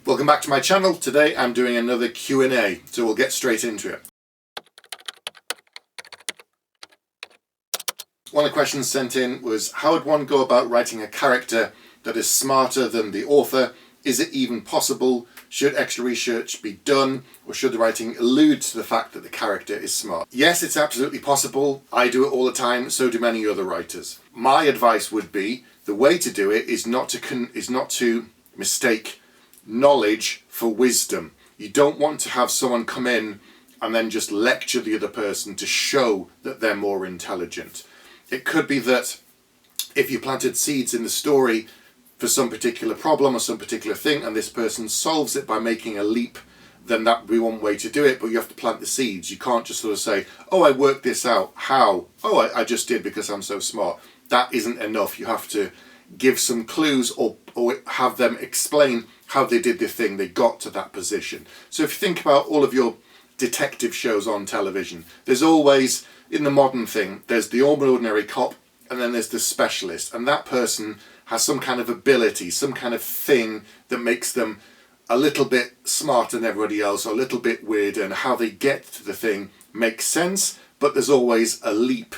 Welcome back to my channel. Today I'm doing another Q&A, so we'll get straight into it. One of the questions sent in was, how would one go about writing a character that is smarter than the author? Is it even possible? Should extra research be done, or should the writing allude to the fact that the character is smart? Yes, it's absolutely possible. I do it all the time, so do many other writers. My advice would be, the way to do it is not to mistake knowledge for wisdom. You don't want to have someone come in and then just lecture the other person to show that they're more intelligent. It could be that if you planted seeds in the story for some particular problem or some particular thing, and this person solves it by making a leap, then that would be one way to do it, but you have to plant the seeds. You can't just sort of say, oh, I worked this out. How? Oh, I just did because I'm so smart. That isn't enough. You have to give some clues or have them explain how they did the thing they got to that position. So if you think about all of your detective shows on television, there's always, in the modern thing, there's the ordinary cop and then there's the specialist, and that person has some kind of ability, some kind of thing that makes them a little bit smarter than everybody else or a little bit weird, and how they get to the thing makes sense, but there's always a leap.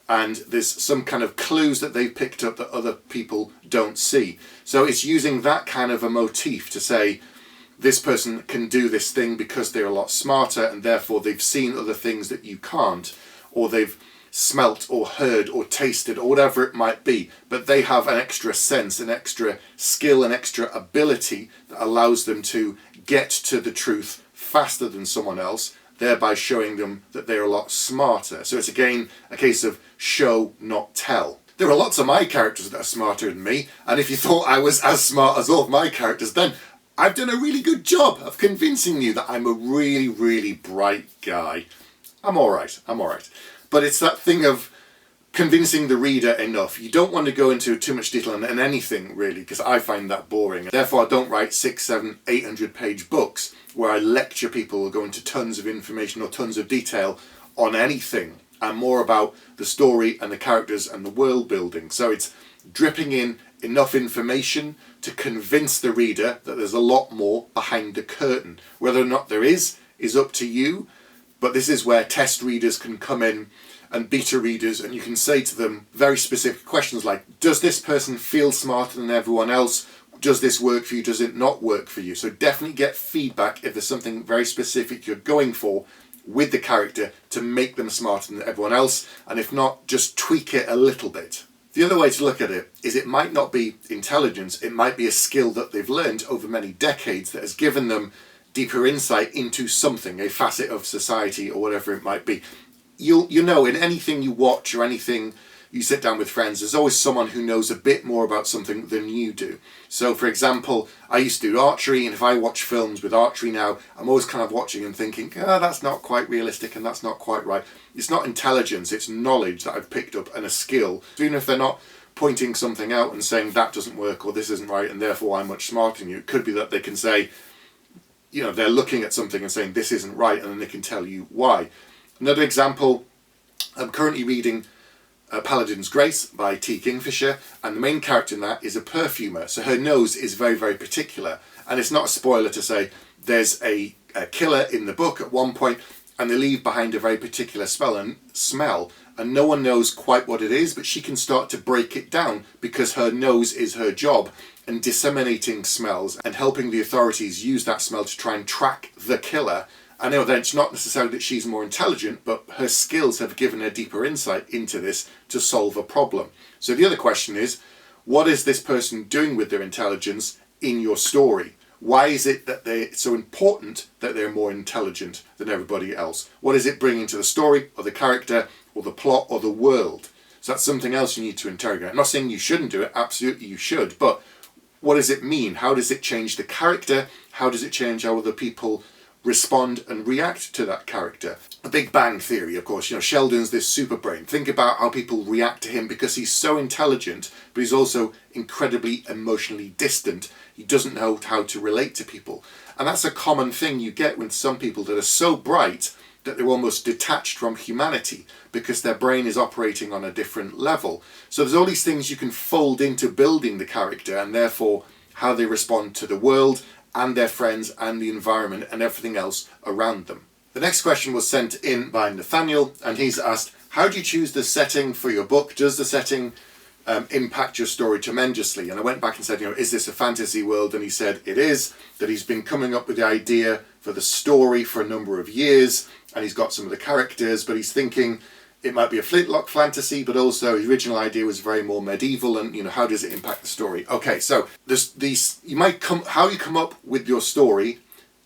And there's some kind of clues that they've picked up that other people don't see. So it's using that kind of a motif to say, this person can do this thing because they're a lot smarter, and therefore they've seen other things that you can't, or they've smelt or heard or tasted or whatever it might be, but they have an extra sense, an extra skill, an extra ability that allows them to get to the truth faster than someone else, thereby showing them that they're a lot smarter. So it's again a case of show, not tell. There are lots of my characters that are smarter than me, and if you thought I was as smart as all of my characters, then I've done a really good job of convincing you that I'm a really, really bright guy. I'm alright. But it's that thing of convincing the reader enough. You don't want to go into too much detail on anything, really, because I find that boring. Therefore, I don't write 600, 700, 800 page books where I lecture people or go into tons of information or tons of detail on anything. I'm more about the story and the characters and the world building. So it's dripping in enough information to convince the reader that there's a lot more behind the curtain. Whether or not there is up to you, but this is where test readers can come in and beta readers, and you can say to them very specific questions like, does this person feel smarter than everyone else? Does this work for you? Does it not work for you? So definitely get feedback if there's something very specific you're going for with the character to make them smarter than everyone else, and if not, just tweak it a little bit. The other way to look at it is it might not be intelligence, it might be a skill that they've learned over many decades that has given them deeper insight into something, a facet of society or whatever it might be. You know, in anything you watch or anything you sit down with friends, there's always someone who knows a bit more about something than you do. So for example, I used to do archery, and if I watch films with archery now, I'm always kind of watching and thinking, that's not quite realistic and that's not quite right. It's not intelligence, it's knowledge that I've picked up and a skill. So even if they're not pointing something out and saying that doesn't work or this isn't right and therefore I'm much smarter than you, it could be that they can say, you know, they're looking at something and saying this isn't right, and then they can tell you why. Another example, I'm currently reading Paladin's Grace by T. Kingfisher, and the main character in that is a perfumer, so her nose is very, very particular, and it's not a spoiler to say there's a killer in the book at one point, and they leave behind a very particular smell, and no one knows quite what it is, but she can start to break it down because her nose is her job, and disseminating smells and helping the authorities use that smell to try and track the killer. I know that it's not necessarily that she's more intelligent, but her skills have given her deeper insight into this to solve a problem. So the other question is, what is this person doing with their intelligence in your story? Why is it that it's so important that they're more intelligent than everybody else? What is it bringing to the story or the character or the plot or the world? So that's something else you need to interrogate. I'm not saying you shouldn't do it, absolutely you should, but what does it mean? How does it change the character? How does it change how other people respond and react to that character? The Big Bang Theory, of course, you know, Sheldon's this super brain. Think about how people react to him because he's so intelligent, but he's also incredibly emotionally distant. He doesn't know how to relate to people. And that's a common thing you get with some people that are so bright that they're almost detached from humanity because their brain is operating on a different level. So there's all these things you can fold into building the character, and therefore how they respond to the world and their friends and the environment and everything else around them. The next question was sent in by Nathaniel, and he's asked, how do you choose the setting for your book? Does the setting impact your story tremendously? And I went back and said, is this a fantasy world? And he said it is, that he's been coming up with the idea for the story for a number of years, and he's got some of the characters, but he's thinking it might be a flintlock fantasy, but also his original idea was very more medieval, and how does it impact the story? Okay, so how you come up with your story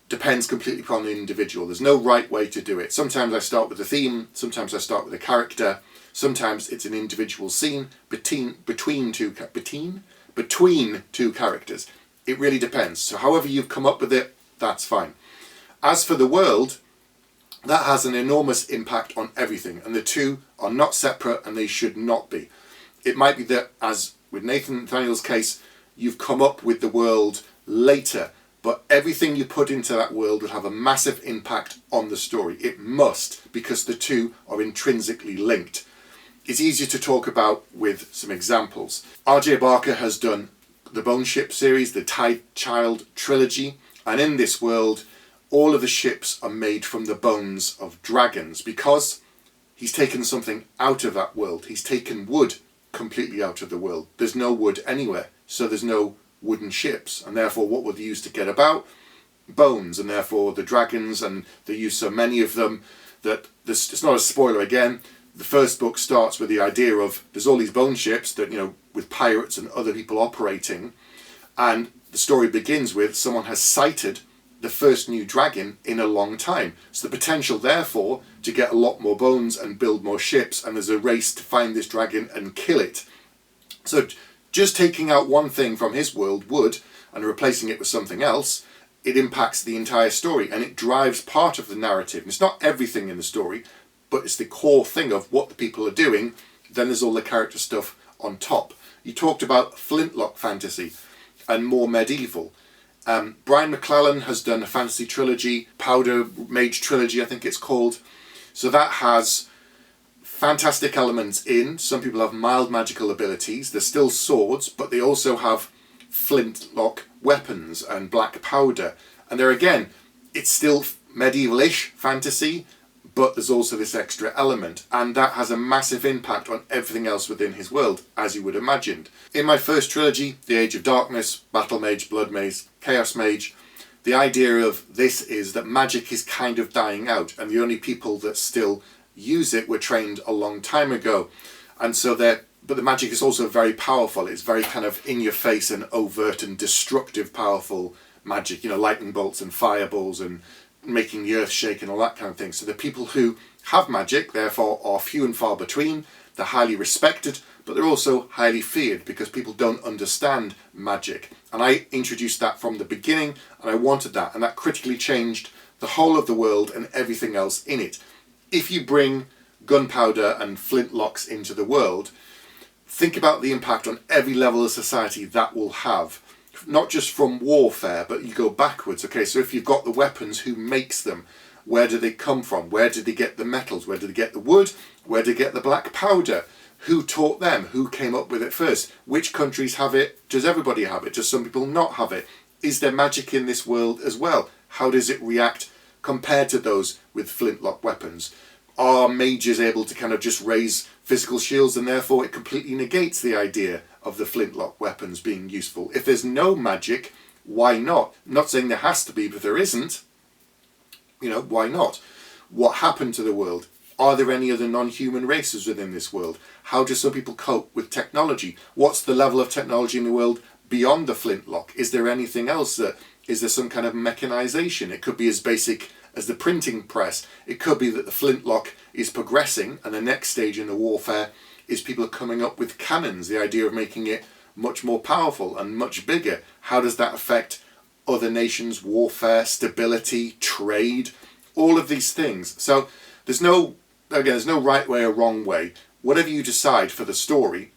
depends completely upon the individual. There's no right way to do it. Sometimes I start with a theme, sometimes I start with a character, sometimes it's an individual scene between two characters. It really depends. So however you've come up with it, that's fine. As for the world, that has an enormous impact on everything, and the two are not separate, and they should not be. It might be that, as with Nathaniel's case, you've come up with the world later, but everything you put into that world will have a massive impact on the story. It must, because the two are intrinsically linked. It's easier to talk about with some examples. R.J. Barker has done the Bone Ship series, the Tide Child trilogy, and in this world, all of the ships are made from the bones of dragons, because he's taken something out of that world. He's taken wood completely out of the world. There's no wood anywhere, so there's no wooden ships, and therefore what were they used to get about? Bones, and therefore the dragons, and they use so many of them that it's not a spoiler again. The first book starts with the idea of there's all these bone ships that, with pirates and other people operating, and the story begins with someone has sighted the first new dragon in a long time. So the potential, therefore, to get a lot more bones and build more ships, and there's a race to find this dragon and kill it. So just taking out one thing from his world, wood, and replacing it with something else, it impacts the entire story, and it drives part of the narrative. And it's not everything in the story, but it's the core thing of what the people are doing. Then there's all the character stuff on top. You talked about flintlock fantasy and more medieval. Brian McClellan has done a fantasy trilogy, Powder Mage trilogy I think it's called. So that has fantastic elements in. Some people have mild magical abilities. They're still swords, but they also have flintlock weapons and black powder. And there again, it's still medieval-ish fantasy, but there's also this extra element, and that has a massive impact on everything else within his world, as you would have imagined. In my first trilogy, The Age of Darkness, Battle Mage, Blood Mage, Chaos Mage, the idea of this is that magic is kind of dying out, and the only people that still use it were trained a long time ago. And so but the magic is also very powerful. It's very kind of in your face and overt and destructive, powerful magic, lightning bolts and fireballs and making the earth shake and all that kind of thing. So the people who have magic, therefore, are few and far between. They're highly respected, but they're also highly feared because people don't understand magic. And I introduced that from the beginning, and I wanted that, and that critically changed the whole of the world and everything else in it. If you bring gunpowder and flintlocks into the world, think about the impact on every level of society that will have. Not just from warfare, but you go backwards. Okay, so if you've got the weapons, who makes them? Where do they come from? Where did they get the metals? Where did they get the wood? Where did they get the black powder? Who taught them? Who came up with it first? Which countries have it? Does everybody have it? Does some people not have it? Is there magic in this world as well? How does it react compared to those with flintlock weapons? Are mages able to kind of just raise physical shields, and therefore it completely negates the idea of the flintlock weapons being useful? If there's no magic, why not? I'm not saying there has to be, but there isn't. Why not? What happened to the world? Are there any other non-human races within this world? How do some people cope with technology? What's the level of technology in the world beyond the flintlock? Is there anything else? Is there some kind of mechanization? It could be as basic as the printing press. It could be that the flintlock is progressing, and the next stage in the warfare is people coming up with cannons, the idea of making it much more powerful and much bigger. How does that affect other nations' warfare, stability, trade, all of these things? So there's no right way or wrong way. Whatever you decide for the story,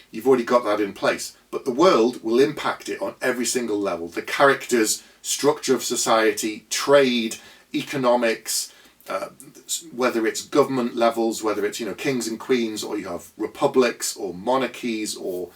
you've already got that in place. But the world will impact it on every single level. The characters, structure of society, trade, economics, whether it's government levels, whether it's kings and queens, or you have republics or monarchies or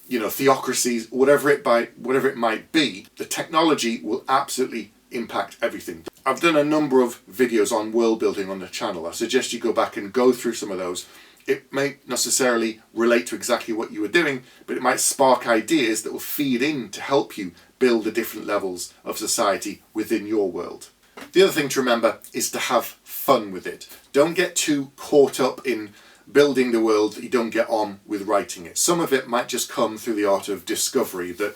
theocracies, whatever it might be, the technology will absolutely impact everything. I've done a number of videos on world building on the channel. I suggest you go back and go through some of those. It may not necessarily relate to exactly what you were doing, but it might spark ideas that will feed in to help you build the different levels of society within your world. The other thing to remember is to have fun with it. Don't get too caught up in building the world that you don't get on with writing it. Some of it might just come through the art of discovery, that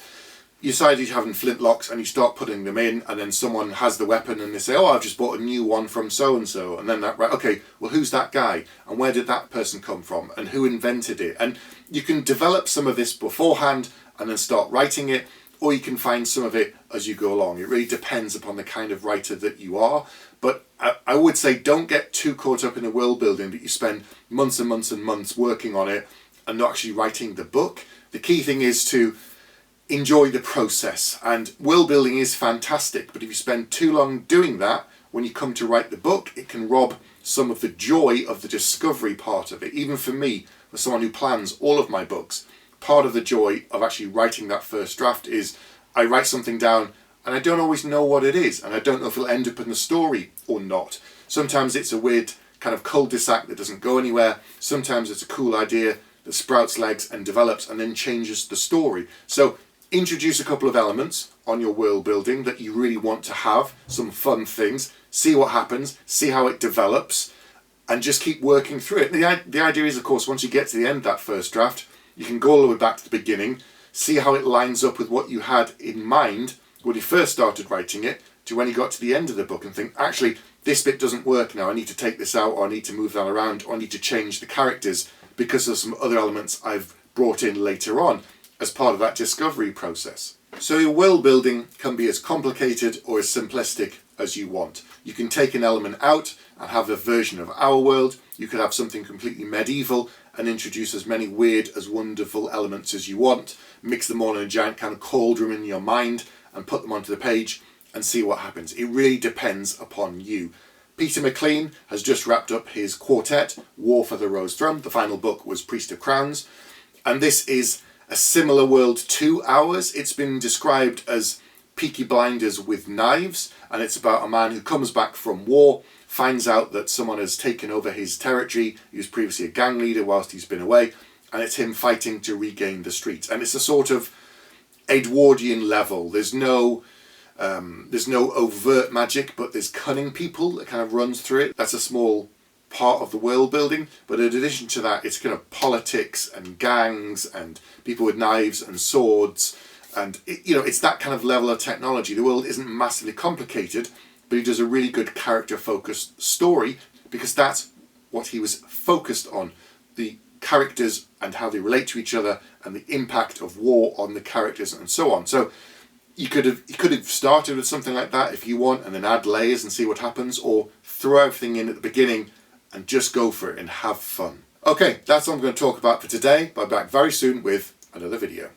you decide you're having flintlocks and you start putting them in, and then someone has the weapon and they say, oh, I've just bought a new one from so-and-so, and then that, right, okay, well, who's that guy? And where did that person come from? And who invented it? And you can develop some of this beforehand and then start writing it, or you can find some of it as you go along. It really depends upon the kind of writer that you are. But I would say don't get too caught up in the world building that you spend months and months and months working on it and not actually writing the book. The key thing is to enjoy the process, and world building is fantastic, but if you spend too long doing that, when you come to write the book, it can rob some of the joy of the discovery part of it. Even for me, as someone who plans all of my books, part of the joy of actually writing that first draft is I write something down and I don't always know what it is, and I don't know if it'll end up in the story or not. Sometimes it's a weird kind of cul-de-sac that doesn't go anywhere. Sometimes it's a cool idea that sprouts legs and develops and then changes the story. So introduce a couple of elements on your world building that you really want to have, some fun things, see what happens, see how it develops, and just keep working through it. The idea is, of course, once you get to the end of that first draft, you can go all the way back to the beginning, see how it lines up with what you had in mind when you first started writing it to when you got to the end of the book, and think, actually, this bit doesn't work now, I need to take this out, or I need to move that around, or I need to change the characters because of some other elements I've brought in later on as part of that discovery process. So your world building can be as complicated or as simplistic as you want. You can take an element out and have a version of our world. You could have something completely medieval and introduce as many weird as wonderful elements as you want, mix them all in a giant kind of cauldron in your mind and put them onto the page and see what happens. It really depends upon you. Peter McLean has just wrapped up his quartet, War for the Rose Throne. The final book was Priest of Crowns, and this is a similar world to ours. It's been described as Peaky Blinders with knives, and it's about a man who comes back from war, finds out that someone has taken over his territory. He was previously a gang leader whilst he's been away, and it's him fighting to regain the streets. And it's a sort of Edwardian level. There's no overt magic, but there's cunning people that kind of runs through it. That's a small part of the world building, but in addition to that, it's kind of politics and gangs and people with knives and swords, and it's that kind of level of technology. The world isn't massively complicated, but he does a really good character focused story because that's what he was focused on, the characters and how they relate to each other and the impact of war on the characters and so on. So you could have started with something like that if you want, and then add layers and see what happens, or throw everything in at the beginning and just go for it and have fun. Okay, that's all I'm going to talk about for today. I'll be back very soon with another video.